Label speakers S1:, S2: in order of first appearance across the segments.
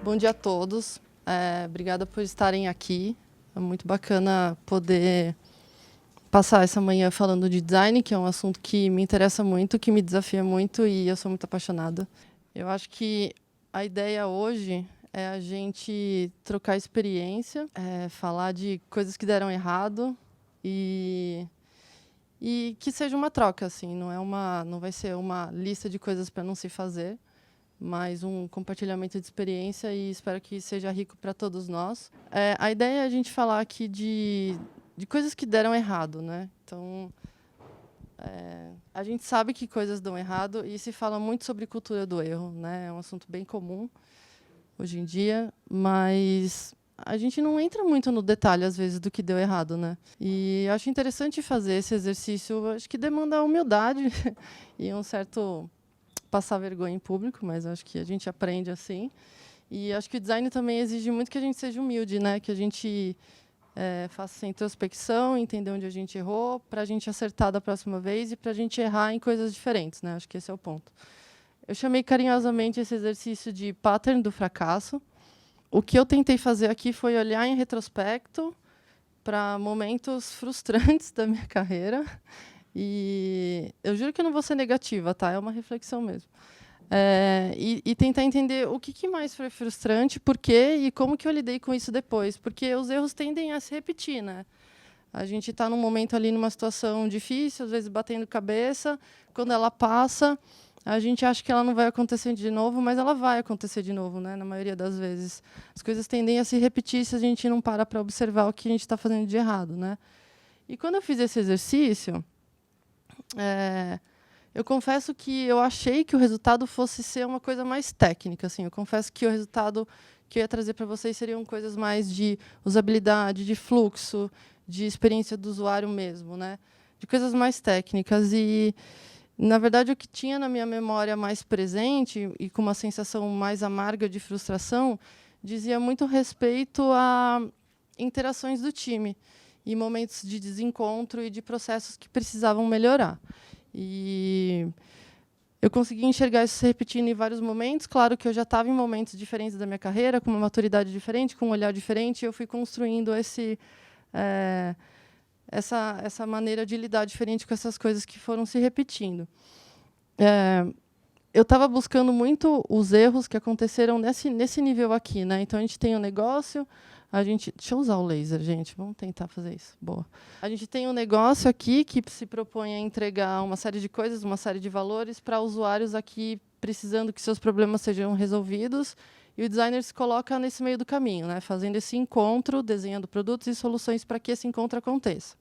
S1: Bom dia a todos. Obrigada por estarem aqui. É muito bacana poder passar essa manhã falando de design, que é um assunto que me interessa muito, que me desafia muito e eu sou muito apaixonada. Eu acho que a ideia hoje é a gente trocar experiência, falar de coisas que deram errado e que seja uma troca, assim, não vai ser uma lista de coisas para não se fazer, mas um compartilhamento de experiência e espero que seja rico para todos nós. A ideia é a gente falar aqui de coisas que deram errado, né? Então, a gente sabe que coisas dão errado e se fala muito sobre cultura do erro, né? É um assunto bem comum hoje em dia, mas a gente não entra muito no detalhe, às vezes, do que deu errado, né? E eu acho interessante fazer esse exercício, acho que demanda humildade e um certo passar vergonha em público, mas acho que a gente aprende assim. E acho que o design também exige muito que a gente seja humilde, né? Que a gente faça essa introspecção, entender onde a gente errou, para a gente acertar da próxima vez e para a gente errar em coisas diferentes, né? Acho que esse é o ponto. Eu chamei carinhosamente esse exercício de pattern do fracasso. O que eu tentei fazer aqui foi olhar em retrospecto para momentos frustrantes da minha carreira. E eu juro que eu não vou ser negativa, tá? É uma reflexão mesmo. E tentar entender o que mais foi frustrante, por quê e como que eu lidei com isso depois. Porque os erros tendem a se repetir, né? A gente está num momento ali, numa situação difícil, às vezes batendo cabeça. Quando ela passa, a gente acha que ela não vai acontecer de novo, mas ela vai acontecer de novo, né? Na maioria das vezes. As coisas tendem a se repetir se a gente não para observar o que a gente está fazendo de errado, né? E quando eu fiz esse exercício, eu confesso que eu achei que o resultado fosse ser uma coisa mais técnica. Assim. Eu confesso que o resultado que eu ia trazer para vocês seriam coisas mais de usabilidade, de fluxo, de experiência do usuário mesmo, né? De coisas mais técnicas. E, na verdade, o que tinha na minha memória mais presente e com uma sensação mais amarga de frustração dizia muito respeito a interações do time e momentos de desencontro e de processos que precisavam melhorar. E eu consegui enxergar isso se repetindo em vários momentos. Claro que eu já estava em momentos diferentes da minha carreira, com uma maturidade diferente, com um olhar diferente, e eu fui construindo essa maneira de lidar diferente com essas coisas que foram se repetindo. Eu estava buscando muito os erros que aconteceram nesse nível aqui, né? Então, a gente tem um negócio, deixa eu usar o laser, gente. Vamos tentar fazer isso. Boa. A gente tem um negócio aqui que se propõe a entregar uma série de coisas, uma série de valores para usuários aqui precisando que seus problemas sejam resolvidos. E o designer se coloca nesse meio do caminho, né? Fazendo esse encontro, desenhando produtos e soluções para que esse encontro aconteça.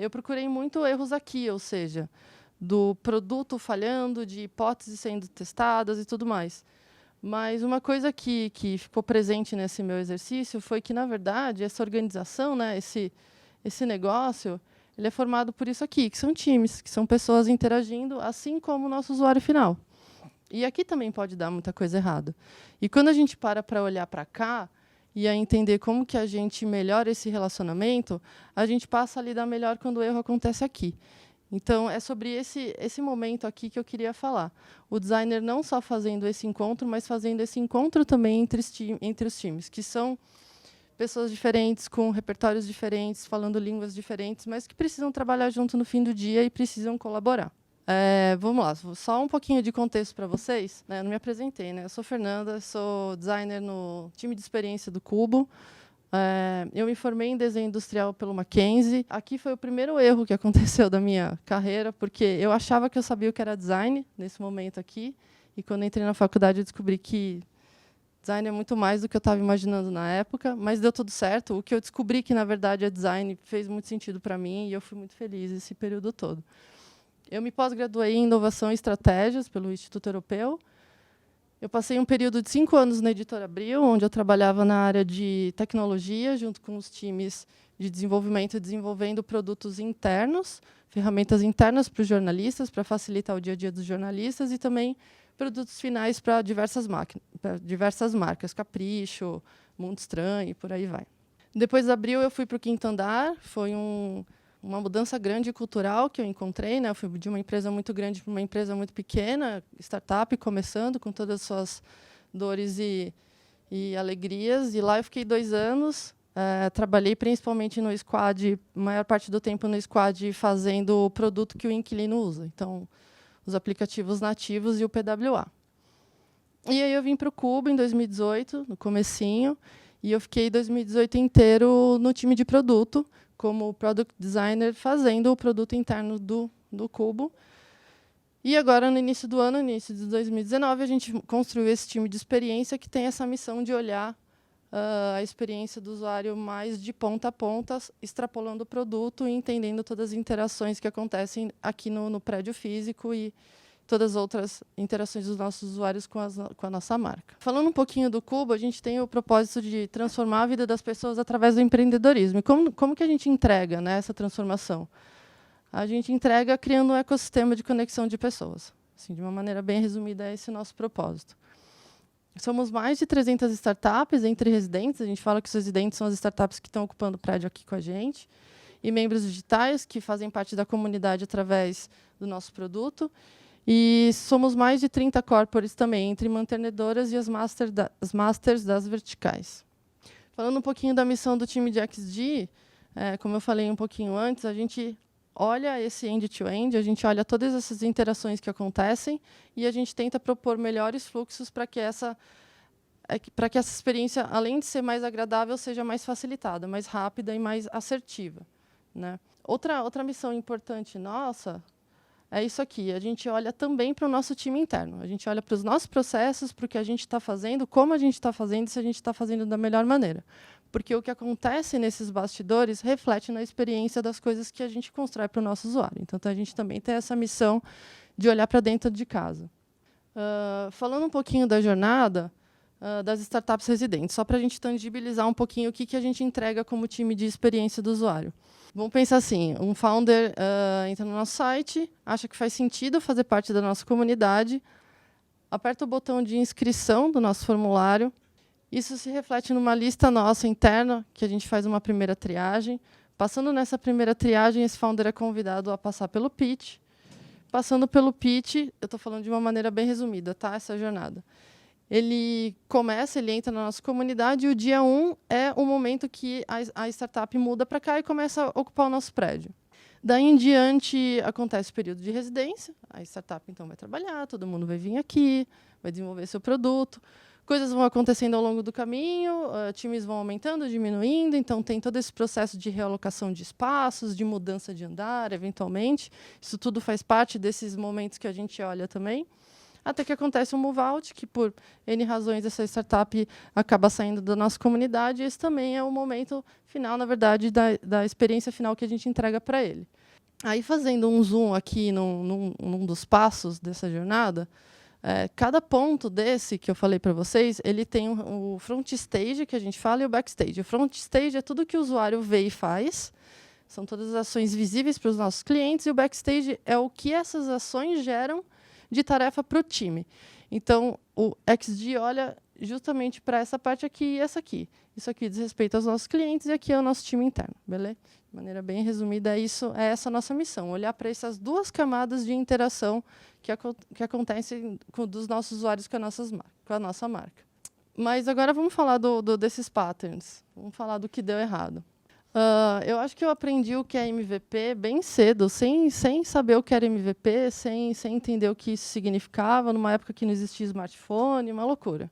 S1: Eu procurei muito erros aqui, ou seja, do produto falhando, de hipóteses sendo testadas e tudo mais. Mas uma coisa que ficou presente nesse meu exercício foi que, na verdade, essa organização, né, esse negócio, ele é formado por isso aqui, que são times, que são pessoas interagindo, assim como o nosso usuário final. E aqui também pode dar muita coisa errada. E quando a gente para olhar para cá e a entender como que a gente melhora esse relacionamento, a gente passa a lidar melhor quando o erro acontece aqui. Então, é sobre esse momento aqui que eu queria falar. O designer não só fazendo esse encontro, mas fazendo esse encontro também entre os times, que são pessoas diferentes, com repertórios diferentes, falando línguas diferentes, mas que precisam trabalhar junto no fim do dia e precisam colaborar. Vamos lá, só um pouquinho de contexto para vocês. Eu não me apresentei, né? Eu sou Fernanda, sou designer no time de experiência do Cubo. Eu me formei em desenho industrial pelo Mackenzie. Aqui foi o primeiro erro que aconteceu da minha carreira, porque eu achava que eu sabia o que era design nesse momento aqui, e quando entrei na faculdade eu descobri que design é muito mais do que eu estava imaginando na época, mas deu tudo certo. O que eu descobri que, na verdade, é design fez muito sentido para mim, e eu fui muito feliz esse período todo. Eu me pós-graduei em inovação e estratégias pelo Instituto Europeu. Eu passei um período de 5 anos na Editora Abril, onde eu trabalhava na área de tecnologia, junto com os times de desenvolvimento, desenvolvendo produtos internos, ferramentas internas para os jornalistas, para facilitar o dia a dia dos jornalistas, e também produtos finais para diversas marcas, Capricho, Mundo Estranho, e por aí vai. Depois da Abril, eu fui para o Quinto Andar, foi uma mudança grande cultural que eu encontrei, né? Eu fui de uma empresa muito grande para uma empresa muito pequena, startup, começando com todas as dores e alegrias. E lá eu fiquei 2 anos. Trabalhei principalmente no squad, a maior parte do tempo no squad, fazendo o produto que o inquilino usa. Então, os aplicativos nativos e o PWA. E aí eu vim para o Cubo em 2018, no comecinho, e eu fiquei 2018 inteiro no time de produto, como Product Designer, fazendo o produto interno do Cubo. E agora, no início do ano, no início de 2019, a gente construiu esse time de experiência que tem essa missão de olhar a experiência do usuário mais de ponta a ponta, extrapolando o produto e entendendo todas as interações que acontecem aqui no prédio físico e todas as outras interações dos nossos usuários com a nossa marca. Falando um pouquinho do Cubo, a gente tem o propósito de transformar a vida das pessoas através do empreendedorismo. E como que a gente entrega, né, essa transformação? A gente entrega criando um ecossistema de conexão de pessoas. Assim, de uma maneira bem resumida, é esse o nosso propósito. Somos mais de 300 startups entre residentes. A gente fala que os residentes são as startups que estão ocupando o prédio aqui com a gente. E membros digitais, que fazem parte da comunidade através do nosso produto. E somos mais de 30 corporates também, entre mantenedoras e as masters das verticais. Falando um pouquinho da missão do time de XG, como eu falei um pouquinho antes, a gente olha esse end-to-end, a gente olha todas essas interações que acontecem e a gente tenta propor melhores fluxos para que essa experiência, além de ser mais agradável, seja mais facilitada, mais rápida e mais assertiva, né? Outra missão importante nossa é isso aqui. A gente olha também para o nosso time interno. A gente olha para os nossos processos, para o que a gente está fazendo, como a gente está fazendo e se a gente está fazendo da melhor maneira. Porque o que acontece nesses bastidores reflete na experiência das coisas que a gente constrói para o nosso usuário. Então, a gente também tem essa missão de olhar para dentro de casa. Falando um pouquinho da jornada das startups residentes, só para a gente tangibilizar um pouquinho o que a gente entrega como time de experiência do usuário. Vamos pensar assim, um founder entra no nosso site, acha que faz sentido fazer parte da nossa comunidade, aperta o botão de inscrição do nosso formulário. Isso se reflete numa lista nossa interna, que a gente faz uma primeira triagem. Passando nessa primeira triagem, esse founder é convidado a passar pelo pitch. Passando pelo pitch, eu estou falando de uma maneira bem resumida, tá? Essa jornada. Ele entra na nossa comunidade e o dia 1 é o momento que a startup muda para cá e começa a ocupar o nosso prédio. Daí em diante, acontece o período de residência, a startup então vai trabalhar, todo mundo vai vir aqui, vai desenvolver seu produto, coisas vão acontecendo ao longo do caminho, times vão aumentando, diminuindo, então tem todo esse processo de realocação de espaços, de mudança de andar, eventualmente. Isso tudo faz parte desses momentos que a gente olha também. Até que acontece um move-out, que por N razões essa startup acaba saindo da nossa comunidade, e esse também é o momento final, na verdade, da experiência final que a gente entrega para ele. Aí, fazendo um zoom aqui num dos passos dessa jornada, cada ponto desse que eu falei para vocês, ele tem o front stage, que a gente fala, e o backstage. O front stage é tudo que o usuário vê e faz, são todas as ações visíveis para os nossos clientes, e o backstage é o que essas ações geram de tarefa para o time. Então, o XG olha justamente para essa parte aqui e essa aqui. Isso aqui diz respeito aos nossos clientes e aqui é o nosso time interno, beleza? De maneira bem resumida, é essa a nossa missão, olhar para essas duas camadas de interação que acontecem dos nossos usuários com a nossa marca. Mas agora vamos falar desses patterns, vamos falar do que deu errado. Eu acho que eu aprendi o que é MVP bem cedo, sem saber o que era MVP, sem entender o que isso significava, numa época que não existia smartphone, uma loucura.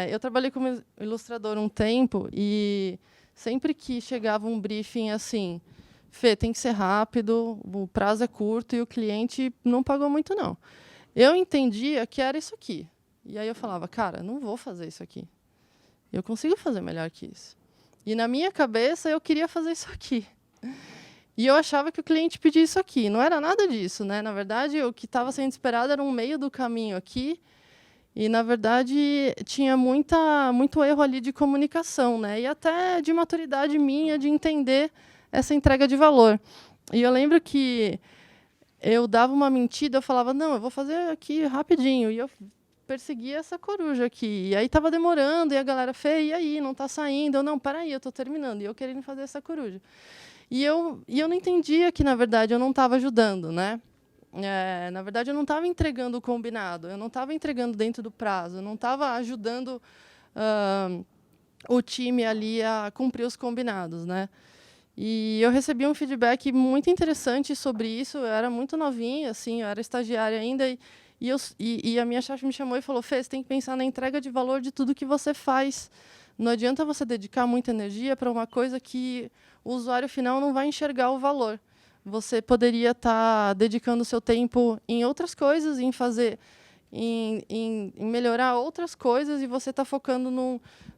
S1: Eu trabalhei como ilustrador um tempo e sempre que chegava um briefing assim, Fê, tem que ser rápido, o prazo é curto e o cliente não pagou muito, não. Eu entendia que era isso aqui. E aí eu falava, cara, não vou fazer isso aqui. Eu consigo fazer melhor que isso. E, na minha cabeça, eu queria fazer isso aqui. E eu achava que o cliente pedia isso aqui. Não era nada disso, né? Na verdade, o que estava sendo esperado era um meio do caminho aqui. E, na verdade, tinha muito erro ali de comunicação, né? E até de maturidade minha de entender essa entrega de valor. E eu lembro que eu dava uma mentira, eu falava, não, eu vou fazer aqui rapidinho. E eu perseguia essa coruja aqui. E aí estava demorando, e a galera, Fê, e aí, não está saindo? Eu, não, peraí, eu estou terminando. E eu querendo fazer essa coruja. E eu não entendia que, na verdade, eu não estava ajudando, né? Na verdade, eu não estava entregando o combinado, eu não estava entregando dentro do prazo, eu não estava ajudando o time ali a cumprir os combinados, né? E eu recebi um feedback muito interessante sobre isso. Eu era muito novinha, assim, eu era estagiária ainda, e a minha chefe me chamou e falou: Fê, você tem que pensar na entrega de valor de tudo que você faz. Não adianta você dedicar muita energia para uma coisa que o usuário final não vai enxergar o valor. Você poderia estar dedicando o seu tempo em outras coisas, em melhorar outras coisas, e você está focando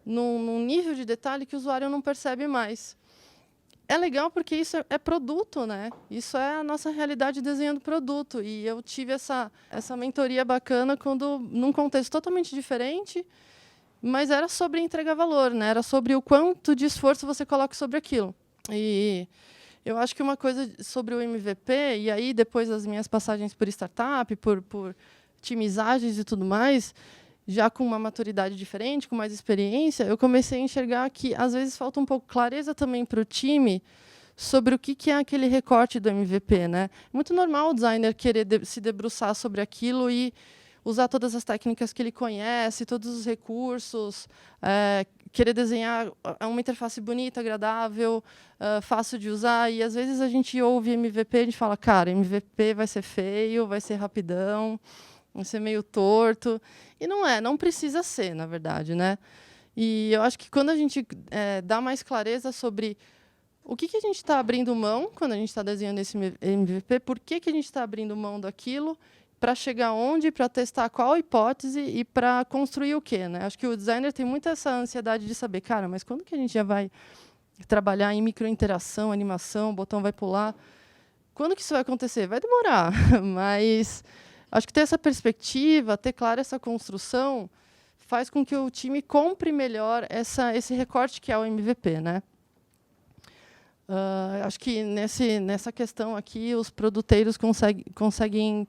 S1: num nível de detalhe que o usuário não percebe mais. É legal porque isso é produto, né? Isso é a nossa realidade desenhando produto. E eu tive essa mentoria bacana num contexto totalmente diferente, mas era sobre entregar valor, né? Era sobre o quanto de esforço você coloca sobre aquilo. E eu acho que uma coisa sobre o MVP, e aí depois das minhas passagens por startup, por timizagens e tudo mais, já com uma maturidade diferente, com mais experiência, eu comecei a enxergar que, às vezes, falta um pouco clareza também para o time sobre o que é aquele recorte do MVP. Né? É muito normal o designer querer se debruçar sobre aquilo e usar todas as técnicas que ele conhece, todos os recursos, querer desenhar uma interface bonita, agradável, fácil de usar. E, às vezes, a gente ouve MVP e a gente fala, cara, MVP vai ser feio, vai ser rapidão, vai ser meio torto. E não precisa ser, na verdade, né? E eu acho que quando a gente dá mais clareza sobre o que a gente está abrindo mão quando a gente está desenhando esse MVP, por que a gente está abrindo mão daquilo, para chegar onde, para testar qual hipótese e para construir o quê, né? Acho que o designer tem muito essa ansiedade de saber, cara, mas quando que a gente já vai trabalhar em microinteração, animação, o botão vai pular? Quando que isso vai acontecer? Vai demorar, mas acho que ter essa perspectiva, ter clara essa construção, faz com que o time compre melhor esse recorte que é o MVP, né? Acho que nessa questão aqui, os produteiros conseguem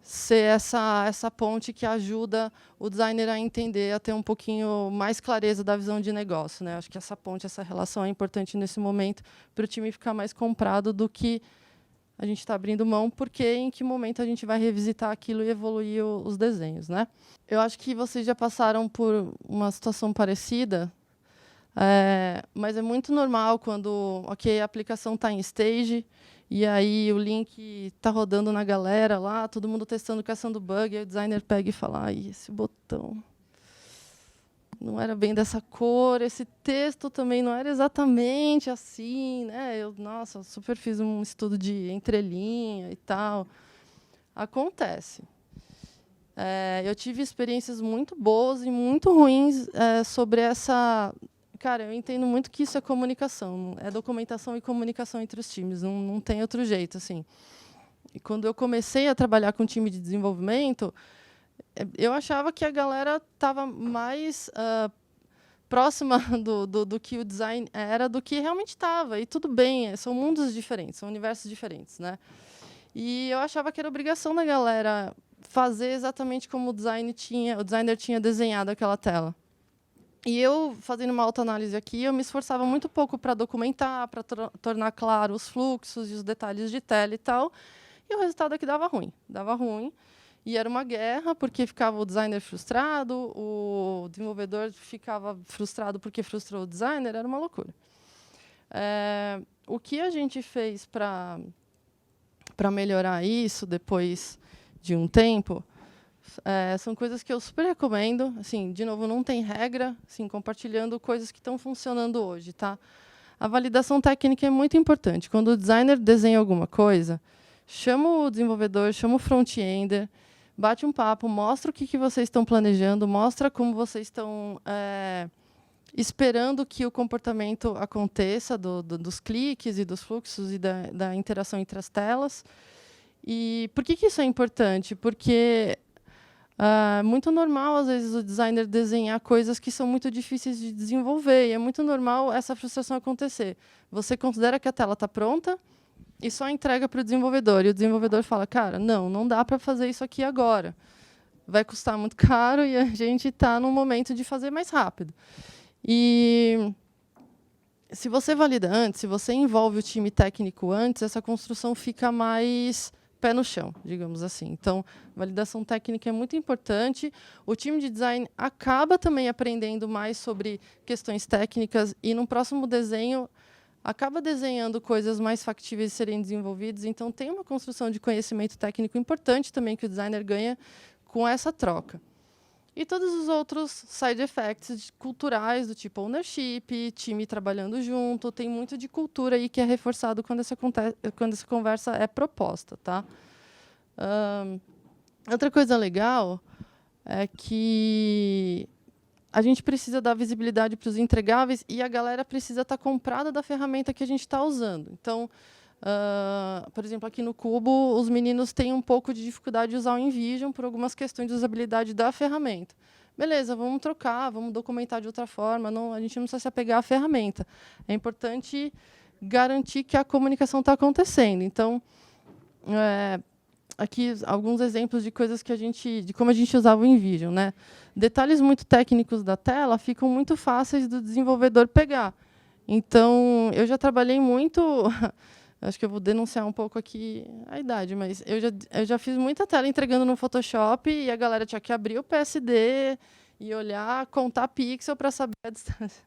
S1: ser essa ponte que ajuda o designer a entender, a ter um pouquinho mais clareza da visão de negócio, né? Acho que essa ponte, essa relação é importante nesse momento para o time ficar mais comprado do que a gente está abrindo mão, porque em que momento a gente vai revisitar aquilo e evoluir os desenhos, né? Eu acho que vocês já passaram por uma situação parecida, mas é muito normal quando a aplicação está em stage e aí o link está rodando na galera lá, todo mundo testando, caçando bug, e aí o designer pega e fala, ai, esse botão não era bem dessa cor, esse texto também não era exatamente assim, né? Eu super fiz um estudo de entrelinha e tal. Acontece. Eu tive experiências muito boas e muito ruins sobre essa... Cara, eu entendo muito que isso é comunicação, é documentação e comunicação entre os times, não tem outro jeito, assim. E quando eu comecei a trabalhar com time de desenvolvimento, eu achava que a galera estava mais próxima do que o design era do que realmente estava. E tudo bem, são mundos diferentes, são universos diferentes, né? E eu achava que era obrigação da galera fazer exatamente como o designer tinha desenhado aquela tela. E eu, fazendo uma autoanálise aqui, eu me esforçava muito pouco para documentar, para tornar claro os fluxos e os detalhes de tela e tal. E o resultado é que dava ruim. Dava ruim. E era uma guerra, porque ficava o designer frustrado, o desenvolvedor ficava frustrado porque frustrou o designer, era uma loucura. O que a gente fez para melhorar isso depois de um tempo... são coisas que eu super recomendo. Assim, de novo, não tem regra, assim, compartilhando coisas que estão funcionando hoje. Tá? A validação técnica é muito importante. Quando o designer desenha alguma coisa, chama o desenvolvedor, chama o front-ender, bate um papo, mostra o que vocês estão planejando, mostra como vocês estão esperando que o comportamento aconteça, dos cliques e dos fluxos e da interação entre as telas. E por que isso é importante? Porque é muito normal, às vezes, o designer desenhar coisas que são muito difíceis de desenvolver. E é muito normal essa frustração acontecer. Você considera que a tela está pronta e só entrega para o desenvolvedor. E o desenvolvedor fala, cara, não dá para fazer isso aqui agora. Vai custar muito caro e a gente está num momento de fazer mais rápido. E se você valida antes, se você envolve o time técnico antes, essa construção fica mais pé no chão, digamos assim. Então, validação técnica é muito importante. O time de design acaba também aprendendo mais sobre questões técnicas e, no próximo desenho, acaba desenhando coisas mais factíveis de serem desenvolvidas. Então, tem uma construção de conhecimento técnico importante também que o designer ganha com essa troca. E todos os outros side effects culturais, do tipo ownership, time trabalhando junto, tem muito de cultura aí que é reforçado quando essa conversa é proposta. Tá? Outra coisa legal é que a gente precisa dar visibilidade para os entregáveis e a galera precisa estar comprada da ferramenta que a gente está usando. Então, por exemplo, aqui no Cubo, os meninos têm um pouco de dificuldade de usar o InVision por algumas questões de usabilidade da ferramenta. Beleza, vamos trocar, vamos documentar de outra forma, a gente não precisa se apegar à ferramenta. É importante garantir que a comunicação está acontecendo. Então, aqui alguns exemplos de coisas de como a gente usava o InVision, né? Detalhes muito técnicos da tela ficam muito fáceis do desenvolvedor pegar. Então, eu já trabalhei muito. Acho que eu vou denunciar um pouco aqui a idade, mas eu já fiz muita tela entregando no Photoshop e a galera tinha que abrir o PSD e olhar, contar pixel para saber a distância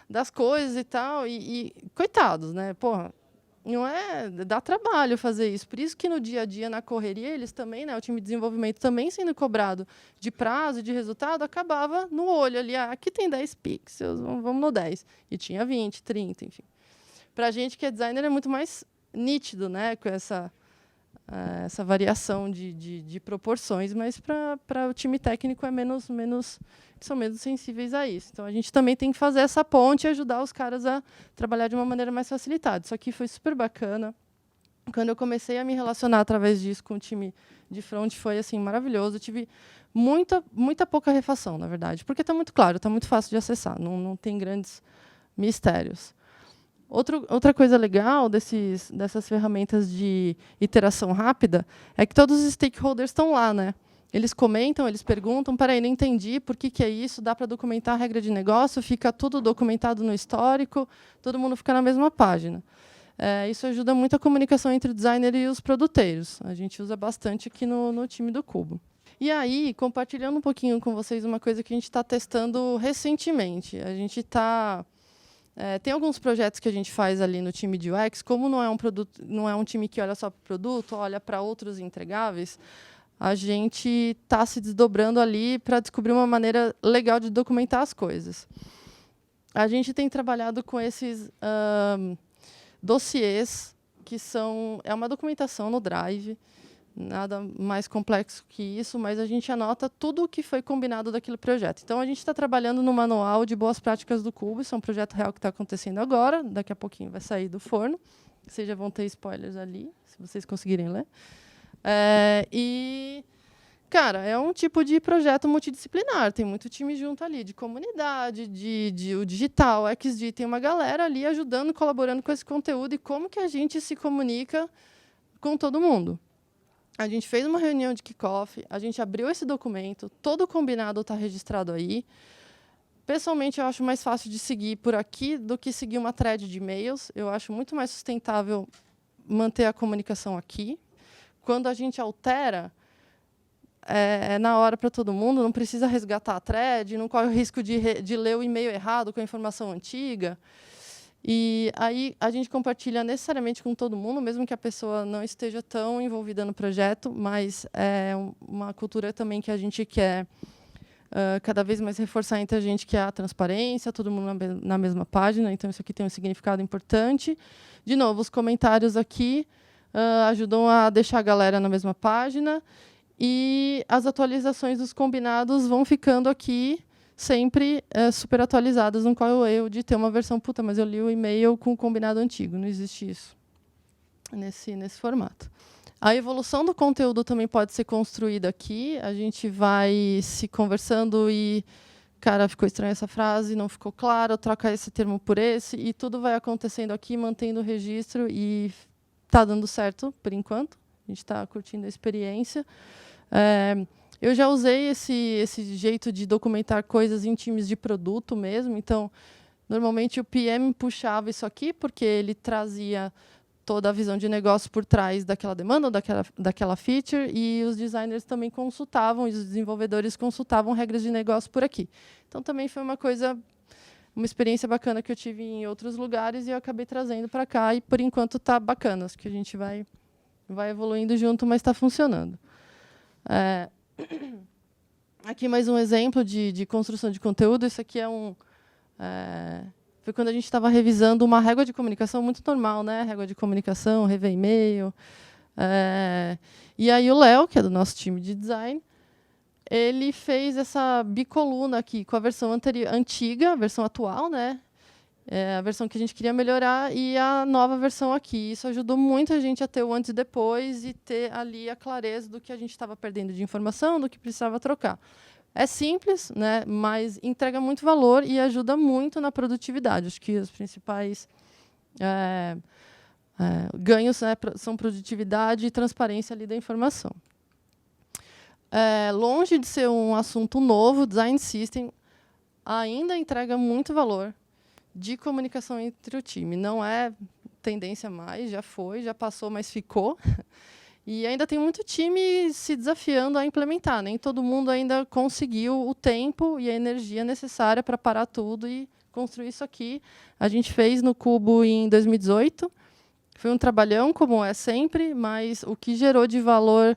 S1: das coisas e tal. E coitados, né? Porra, não é, dá trabalho fazer isso. Por isso que no dia a dia, na correria, eles também, né, o time de desenvolvimento também sendo cobrado de prazo, de resultado, acabava no olho ali. Aqui tem 10 pixels, vamos no 10. E tinha 20, 30, enfim. Para a gente que é designer é muito mais nítido, né, com essa variação de proporções, mas para o time técnico são menos sensíveis a isso. Então, a gente também tem que fazer essa ponte e ajudar os caras a trabalhar de uma maneira mais facilitada. Isso aqui foi super bacana. Quando eu comecei a me relacionar através disso com o time de front, foi assim maravilhoso. Eu tive muita pouca refação, na verdade, porque está muito claro, está muito fácil de acessar, não tem grandes mistérios. Outra coisa legal dessas ferramentas de iteração rápida é que todos os stakeholders estão lá, né? Eles comentam, eles perguntam, peraí, não entendi, por que é isso? Dá para documentar a regra de negócio? Fica tudo documentado no histórico? Todo mundo fica na mesma página. Isso ajuda muito a comunicação entre o designer e os produteiros. A gente usa bastante aqui no time do Cubo. E aí, compartilhando um pouquinho com vocês uma coisa que a gente está testando recentemente. A gente está... tem alguns projetos que a gente faz ali no time de UX, como não é um time que olha só para o produto, olha para outros entregáveis, a gente está se desdobrando ali para descobrir uma maneira legal de documentar as coisas. A gente tem trabalhado com esses dossiês, que é uma documentação no Drive, nada mais complexo que isso, mas a gente anota tudo o que foi combinado daquele projeto. Então, a gente está trabalhando no manual de boas práticas do Cubo, isso é um projeto real que está acontecendo agora, daqui a pouquinho vai sair do forno, vocês já vão ter spoilers ali, se vocês conseguirem ler. Cara, é um tipo de projeto multidisciplinar, tem muito time junto ali, de comunidade, o digital, o XD, tem uma galera ali ajudando, colaborando com esse conteúdo e como que a gente se comunica com todo mundo. A gente fez uma reunião de kickoff, a gente abriu esse documento, todo o combinado está registrado aí. Pessoalmente, eu acho mais fácil de seguir por aqui do que seguir uma thread de e-mails. Eu acho muito mais sustentável manter a comunicação aqui. Quando a gente altera, é na hora para todo mundo, não precisa resgatar a thread, não corre o risco de ler o e-mail errado com a informação antiga. E aí a gente compartilha necessariamente com todo mundo, mesmo que a pessoa não esteja tão envolvida no projeto, mas é uma cultura também que a gente quer cada vez mais reforçar entre a gente, que é a transparência, todo mundo na mesma página, então isso aqui tem um significado importante. De novo, os comentários aqui ajudam a deixar a galera na mesma página e as atualizações dos combinados vão ficando aqui sempre super atualizadas, não corre o erro de ter uma versão, puta, mas eu li o e-mail com o combinado antigo. Não existe isso nesse formato. A evolução do conteúdo também pode ser construída aqui. A gente vai se conversando e, cara, ficou estranha essa frase, não ficou claro, troca esse termo por esse, e tudo vai acontecendo aqui, mantendo o registro, e está dando certo, por enquanto. A gente está curtindo a experiência. Eu já usei esse jeito de documentar coisas em times de produto mesmo. Então, normalmente, o PM puxava isso aqui, porque ele trazia toda a visão de negócio por trás daquela demanda, daquela feature, e os designers também consultavam, e os desenvolvedores consultavam regras de negócio por aqui. Então, também foi uma experiência bacana que eu tive em outros lugares e eu acabei trazendo para cá, e, por enquanto, está bacana. Acho que a gente vai evoluindo junto, mas está funcionando. Aqui mais um exemplo de construção de conteúdo. Isso aqui foi quando a gente estava revisando uma régua de comunicação muito normal, né? Régua de comunicação, rever e-mail. E aí o Léo, que é do nosso time de design, ele fez essa bicoluna aqui com a versão antiga, a versão atual, né? A versão que a gente queria melhorar, e a nova versão aqui. Isso ajudou muito a gente a ter o antes e depois e ter ali a clareza do que a gente estava perdendo de informação, do que precisava trocar. É simples, né, mas entrega muito valor e ajuda muito na produtividade. Acho que os principais ganhos, né, são produtividade e transparência ali da informação. Longe de ser um assunto novo, Design System ainda entrega muito valor de comunicação entre o time. Não é tendência mais, já foi, já passou, mas ficou. E ainda tem muito time se desafiando a implementar. Nem todo mundo ainda conseguiu o tempo e a energia necessária para parar tudo e construir isso aqui. A gente fez no Cubo em 2018. Foi um trabalhão, como é sempre, mas o que gerou de valor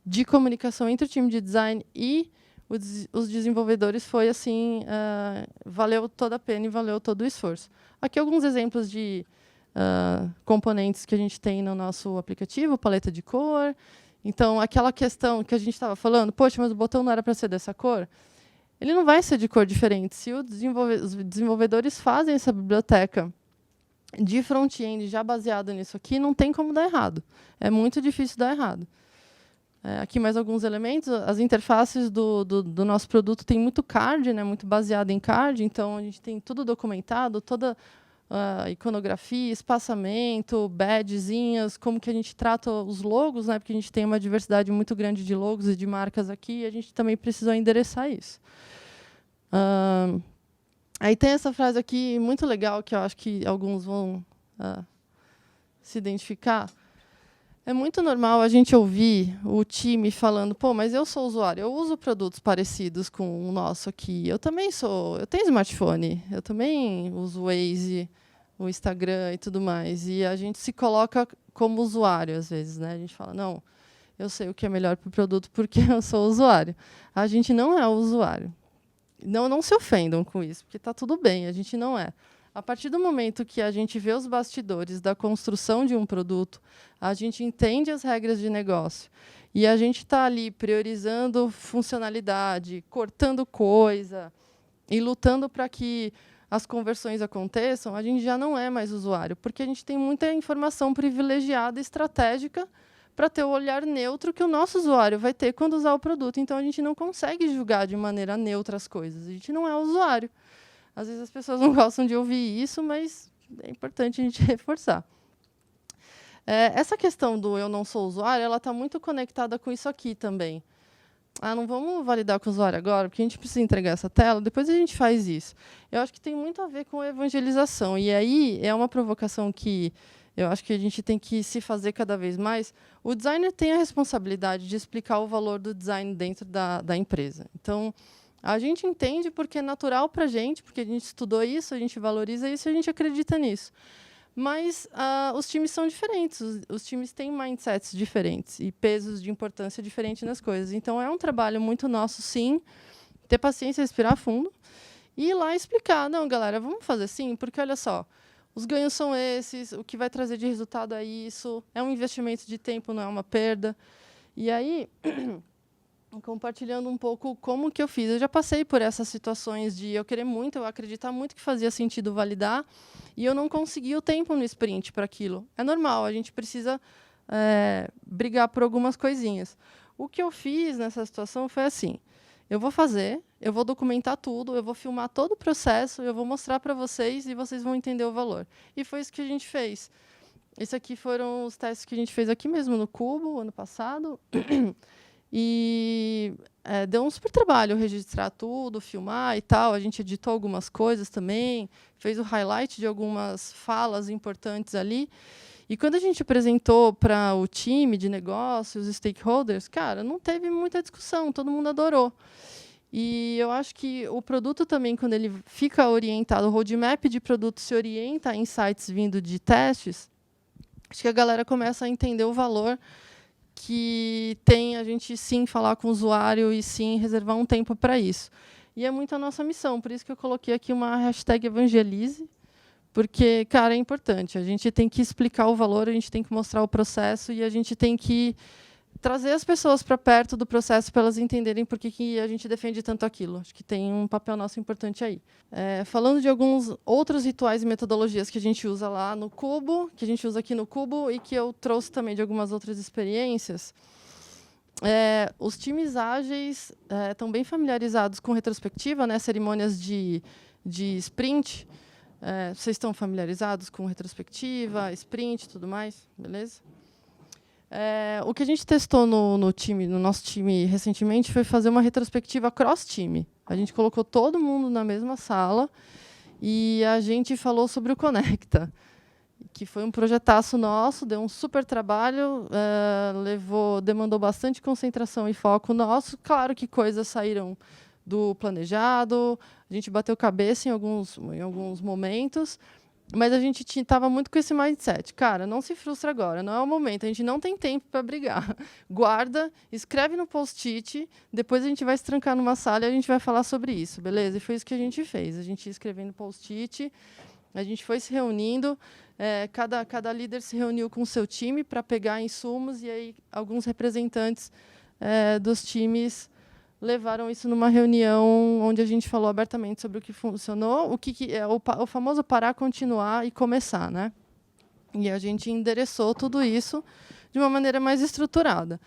S1: de comunicação entre o time de design e os desenvolvedores foi assim, valeu toda a pena e valeu todo o esforço. Aqui alguns exemplos de componentes que a gente tem no nosso aplicativo, paleta de cor. Então, aquela questão que a gente estava falando, poxa, mas o botão não era para ser dessa cor, ele não vai ser de cor diferente. Se os desenvolvedores fazem essa biblioteca de front-end já baseada nisso aqui, não tem como dar errado. É muito difícil dar errado. Aqui mais alguns elementos. As interfaces do nosso produto tem muito card, né, muito baseado em card, então a gente tem tudo documentado, toda iconografia, espaçamento, badgezinhas, como que a gente trata os logos, né, porque a gente tem uma diversidade muito grande de logos e de marcas aqui, e a gente também precisou endereçar isso. Aí tem essa frase aqui muito legal, que eu acho que alguns vão se identificar. É muito normal a gente ouvir o time falando, pô, mas eu sou usuário, eu uso produtos parecidos com o nosso aqui. Eu tenho smartphone, eu também uso o Waze, o Instagram e tudo mais. E a gente se coloca como usuário, às vezes, né? A gente fala, não, eu sei o que é melhor para o produto porque eu sou usuário. A gente não é o usuário. Não se ofendam com isso, porque está tudo bem, a gente não é. A partir do momento que a gente vê os bastidores da construção de um produto, a gente entende as regras de negócio e a gente está ali priorizando funcionalidade, cortando coisa e lutando para que as conversões aconteçam, a gente já não é mais usuário, porque a gente tem muita informação privilegiada e estratégica para ter o olhar neutro que o nosso usuário vai ter quando usar o produto. Então, a gente não consegue julgar de maneira neutra as coisas. A gente não é usuário. Às vezes as pessoas não gostam de ouvir isso, mas é importante a gente reforçar. Essa questão do eu não sou usuário, ela está muito conectada com isso aqui também. Não vamos validar com o usuário agora, porque a gente precisa entregar essa tela, depois a gente faz isso. Eu acho que tem muito a ver com evangelização. E aí é uma provocação que eu acho que a gente tem que se fazer cada vez mais. O designer tem a responsabilidade de explicar o valor do design dentro da empresa. Então, a gente entende porque é natural para a gente, porque a gente estudou isso, a gente valoriza isso e a gente acredita nisso. Mas os times são diferentes, os times têm mindsets diferentes e pesos de importância diferentes nas coisas. Então, é um trabalho muito nosso, sim, ter paciência, respirar fundo e ir lá explicar. Não, galera, vamos fazer assim, porque, olha só, os ganhos são esses, o que vai trazer de resultado é isso, é um investimento de tempo, não é uma perda. E aí... compartilhando um pouco como que eu fiz. Eu já passei por essas situações de eu querer muito, eu acreditar muito que fazia sentido validar, e eu não consegui o tempo no sprint para aquilo. É normal, a gente precisa brigar por algumas coisinhas. O que eu fiz nessa situação foi assim, eu vou documentar tudo, eu vou filmar todo o processo, eu vou mostrar para vocês e vocês vão entender o valor. E foi isso que a gente fez. Esses aqui foram os testes que a gente fez aqui mesmo no Cubo, ano passado. E deu um super trabalho registrar tudo, filmar e tal. A gente editou algumas coisas também, fez o highlight de algumas falas importantes ali. E quando a gente apresentou para o time de negócios, os stakeholders, cara, não teve muita discussão, todo mundo adorou. E eu acho que o produto também, quando ele fica orientado, o roadmap de produto se orienta a insights vindo de testes, acho que a galera começa a entender o valor que tem a gente, sim, falar com o usuário e, sim, reservar um tempo para isso. E é muito a nossa missão, por isso que eu coloquei aqui uma hashtag evangelize, porque, cara, é importante. A gente tem que explicar o valor, a gente tem que mostrar o processo e a gente tem que trazer as pessoas para perto do processo para elas entenderem por que a gente defende tanto aquilo. Acho que tem um papel nosso importante aí. Falando de alguns outros rituais e metodologias que a gente usa lá no Cubo, que a gente usa aqui no Cubo e que eu trouxe também de algumas outras experiências, os times ágeis estão bem familiarizados com retrospectiva, né, cerimônias de sprint. Vocês estão familiarizados com retrospectiva, sprint e tudo mais? Beleza? O que a gente testou no nosso time recentemente foi fazer uma retrospectiva cross-time. A gente colocou todo mundo na mesma sala e a gente falou sobre o Conecta, que foi um projetaço nosso, deu um super trabalho, demandou bastante concentração e foco nosso. Claro que coisas saíram do planejado, a gente bateu cabeça em alguns momentos, mas a gente estava muito com esse mindset. Cara, não se frustra agora, não é o momento, a gente não tem tempo para brigar. Guarda, escreve no post-it, depois a gente vai se trancar numa sala e a gente vai falar sobre isso, beleza? E foi isso que a gente fez. A gente ia escrevendo post-it, a gente foi se reunindo, cada líder se reuniu com o seu time para pegar insumos, e aí alguns representantes dos times levaram isso numa reunião onde a gente falou abertamente sobre o que funcionou, o que é o famoso parar, continuar e começar, né? E a gente endereçou tudo isso de uma maneira mais estruturada.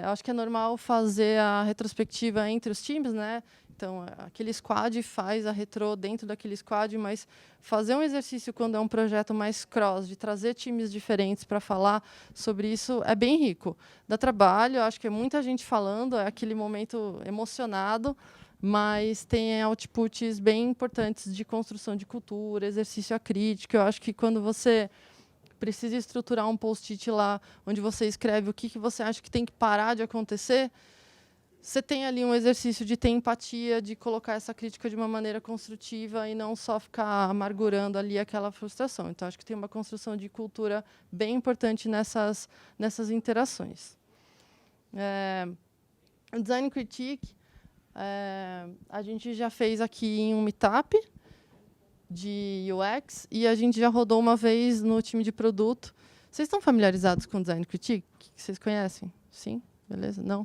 S1: Acho que é normal fazer a retrospectiva entre os times, né? Então, aquele squad faz a retro dentro daquele squad, mas fazer um exercício quando é um projeto mais cross, de trazer times diferentes para falar sobre isso, é bem rico. Dá trabalho, acho que é muita gente falando, é aquele momento emocionado, mas tem outputs bem importantes de construção de cultura, exercício à crítica. Eu acho que quando você precisa estruturar um post-it lá, onde você escreve o que você acha que tem que parar de acontecer, você tem ali um exercício de ter empatia, de colocar essa crítica de uma maneira construtiva e não só ficar amargurando ali aquela frustração. Então, acho que tem uma construção de cultura bem importante nessas interações. O Design Critique, a gente já fez aqui em um meetup de UX e a gente já rodou uma vez no time de produto. Vocês estão familiarizados com o Design Critique? Vocês conhecem? Sim? Beleza? Não?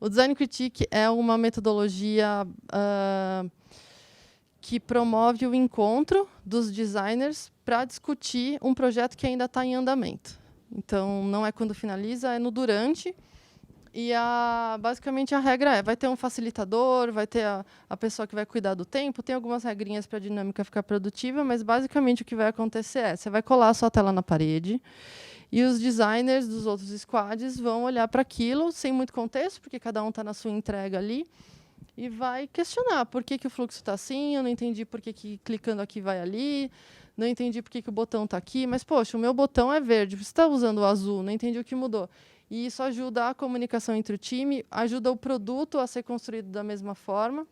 S1: O Design Critique é uma metodologia que promove o encontro dos designers para discutir um projeto que ainda está em andamento. Então, não é quando finaliza, é no durante. E, basicamente, a regra vai ter um facilitador, vai ter a pessoa que vai cuidar do tempo, tem algumas regrinhas para a dinâmica ficar produtiva, mas, basicamente, o que vai acontecer você vai colar a sua tela na parede, e os designers dos outros squads vão olhar para aquilo, sem muito contexto, porque cada um está na sua entrega ali, e vai questionar por que o fluxo está assim, eu não entendi por que clicando aqui vai ali, não entendi por que o botão está aqui, mas, poxa, o meu botão é verde, você está usando o azul, não entendi o que mudou. E isso ajuda a comunicação entre o time, ajuda o produto a ser construído da mesma forma.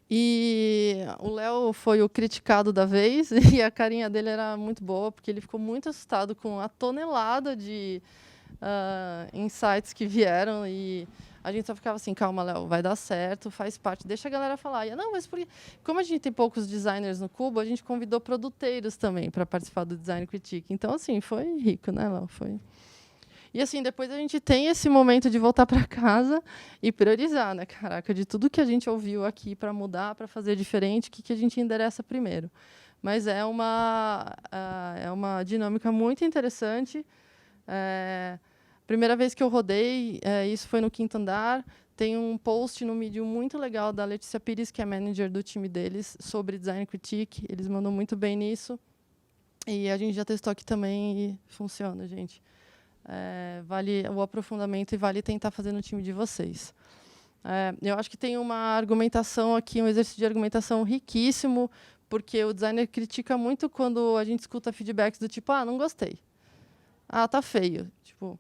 S1: E o Léo foi o criticado da vez, e a carinha dele era muito boa, porque ele ficou muito assustado com a tonelada de insights que vieram, e a gente só ficava assim, calma, Léo, vai dar certo, faz parte, deixa a galera falar. E, não, mas como a gente tem poucos designers no Cubo, a gente convidou produteiros também para participar do Design Critique. Então, assim, foi rico, né, Léo? Foi... E, assim, depois a gente tem esse momento de voltar para casa e priorizar, né? Caraca, de tudo que a gente ouviu aqui para mudar, para fazer diferente, o que a gente endereça primeiro. Mas é uma dinâmica muito interessante. Primeira vez que eu rodei, isso foi no quinto andar. Tem um post no Medium muito legal da Letícia Pires, que é manager do time deles, sobre Design Critique. Eles mandam muito bem nisso. E a gente já testou aqui também e funciona, gente. Vale o aprofundamento e vale tentar fazer no time de vocês. Eu acho que tem uma argumentação aqui, um exercício de argumentação riquíssimo porque o designer critica muito quando a gente escuta feedbacks do tipo, não gostei. Tá feio. Tipo,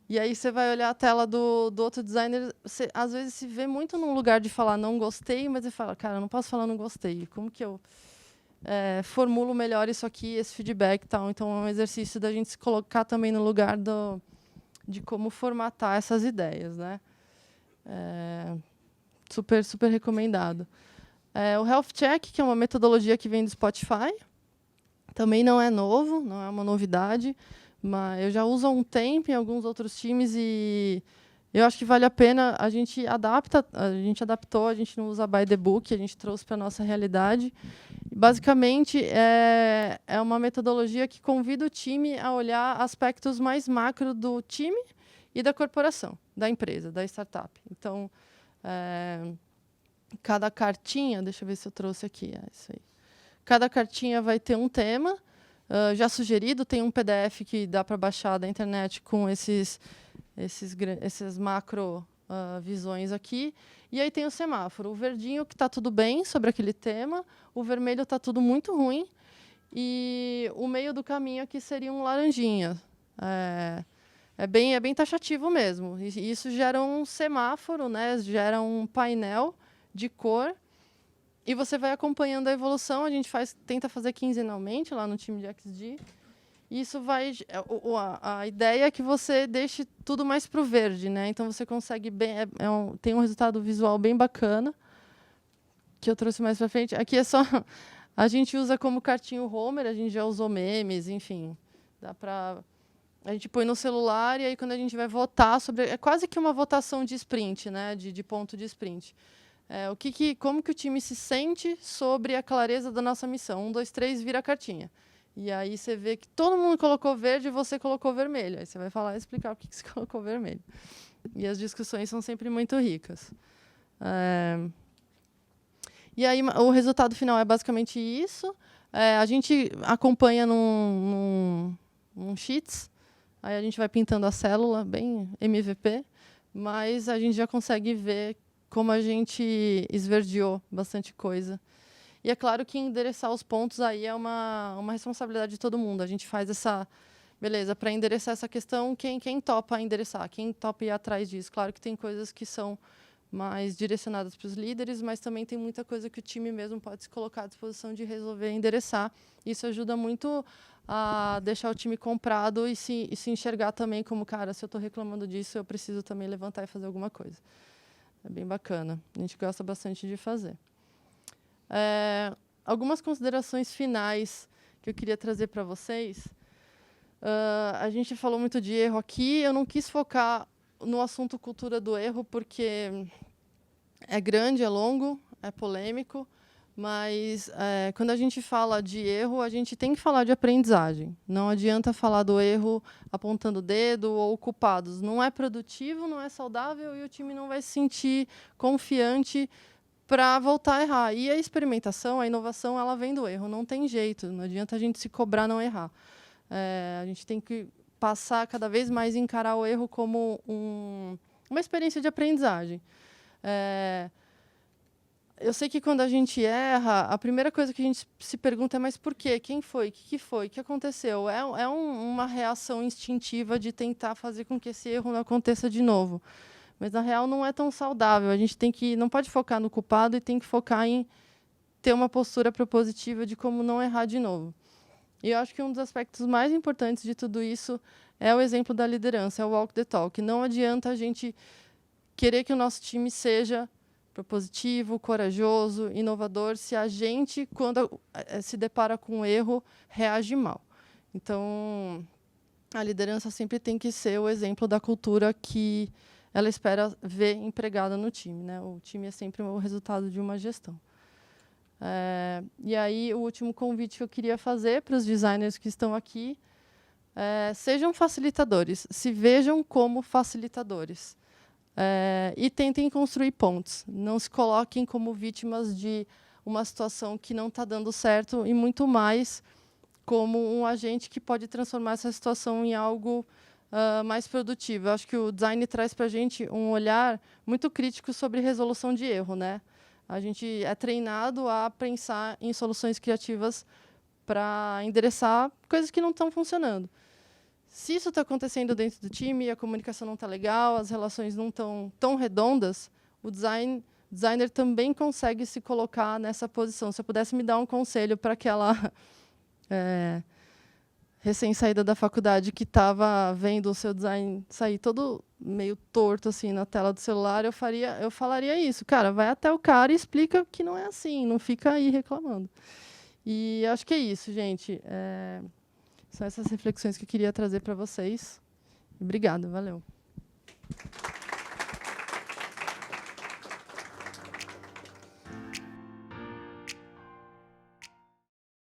S1: e aí você vai olhar a tela do outro designer, você às vezes se vê muito num lugar de falar não gostei, mas você fala, cara, eu não posso falar não gostei. Como que eu formulo melhor isso aqui, esse feedback e tal? Então, é um exercício da gente se colocar também no lugar de como formatar essas ideias, né? Super, super recomendado. O Health Check, que é uma metodologia que vem do Spotify, também não é novo, não é uma novidade, mas eu já uso há um tempo em alguns outros times e eu acho que vale a pena. A gente adaptou, a gente não usa by the book, a gente trouxe para a nossa realidade. Basicamente, é uma metodologia que convida o time a olhar aspectos mais macro do time e da corporação, da empresa, da startup. Então, cada cartinha, deixa eu ver se eu trouxe aqui, isso aí. Cada cartinha vai ter um tema já sugerido, tem um PDF que dá para baixar da internet com esses macro visões aqui. E aí tem o semáforo. O verdinho que está tudo bem sobre aquele tema, o vermelho está tudo muito ruim, e o meio do caminho aqui seria um laranjinha. É bem taxativo mesmo. E isso gera um semáforo, né? Gera um painel de cor, e você vai acompanhando a evolução. A gente tenta fazer quinzenalmente lá no time de XD. Isso vai... A ideia é que você deixe tudo mais para o verde, né? Então, você consegue tem um resultado visual bem bacana, que eu trouxe mais para frente. Aqui é só... A gente usa como cartinho Homer, a gente já usou memes, enfim. Dá para... A gente põe no celular e aí, quando a gente vai votar sobre... É quase que uma votação de sprint, né? De ponto de sprint. Como que o time se sente sobre a clareza da nossa missão? 1, 2, 3, vira a cartinha. E aí você vê que todo mundo colocou verde e você colocou vermelho. Aí você vai falar e explicar por que você colocou vermelho. E as discussões são sempre muito ricas. E aí o resultado final é basicamente isso. A gente acompanha num Sheets. Aí a gente vai pintando a célula, bem MVP. Mas a gente já consegue ver como a gente esverdeou bastante coisa. E é claro que endereçar os pontos aí é uma responsabilidade de todo mundo. A gente faz essa... Beleza, para endereçar essa questão, quem topa endereçar? Quem topa ir atrás disso? Claro que tem coisas que são mais direcionadas para os líderes, mas também tem muita coisa que o time mesmo pode se colocar à disposição de resolver e endereçar. Isso ajuda muito a deixar o time comprado e se enxergar também como, cara, se eu estou reclamando disso, eu preciso também levantar e fazer alguma coisa. É bem bacana. A gente gosta bastante de fazer. Algumas considerações finais que eu queria trazer para vocês. A gente falou muito de erro aqui. Eu não quis focar no assunto cultura do erro, porque é grande, é longo, é polêmico. Mas, quando a gente fala de erro, a gente tem que falar de aprendizagem. Não adianta falar do erro apontando o dedo ou culpados. Não é produtivo, não é saudável e o time não vai se sentir confiante para voltar a errar. E a experimentação, a inovação, ela vem do erro. Não tem jeito. Não adianta a gente se cobrar não errar. A gente tem que passar cada vez mais e encarar o erro como uma experiência de aprendizagem. Eu sei que quando a gente erra, a primeira coisa que a gente se pergunta é: mas por quê? Quem foi? O que foi? O que aconteceu? Uma reação instintiva de tentar fazer com que esse erro não aconteça de novo. Mas, na real, não é tão saudável. A gente não pode focar no culpado e tem que focar em ter uma postura propositiva de como não errar de novo. E eu acho que um dos aspectos mais importantes de tudo isso é o exemplo da liderança, é o walk the talk. Não adianta a gente querer que o nosso time seja propositivo, corajoso, inovador, se a gente, quando se depara com um erro, reage mal. Então, a liderança sempre tem que ser o exemplo da cultura que ela espera ver empregada no time, né? O time é sempre o resultado de uma gestão. E aí, o último convite que eu queria fazer para os designers que estão aqui sejam facilitadores, se vejam como facilitadores. E tentem construir pontes. Não se coloquem como vítimas de uma situação que não está dando certo e muito mais como um agente que pode transformar essa situação em algo mais produtivo. Eu acho que o design traz para a gente um olhar muito crítico sobre resolução de erro, né? A gente é treinado a pensar em soluções criativas para endereçar coisas que não estão funcionando. Se isso está acontecendo dentro do time, a comunicação não está legal, as relações não estão tão redondas, o designer também consegue se colocar nessa posição. Se eu pudesse me dar um conselho para aquela recém-saída da faculdade que estava vendo o seu design sair todo meio torto assim na tela do celular, eu falaria isso. Cara, vai até o cara e explica que não é assim, não fica aí reclamando. E acho que é isso, gente. São essas reflexões que eu queria trazer para vocês. Obrigada, valeu.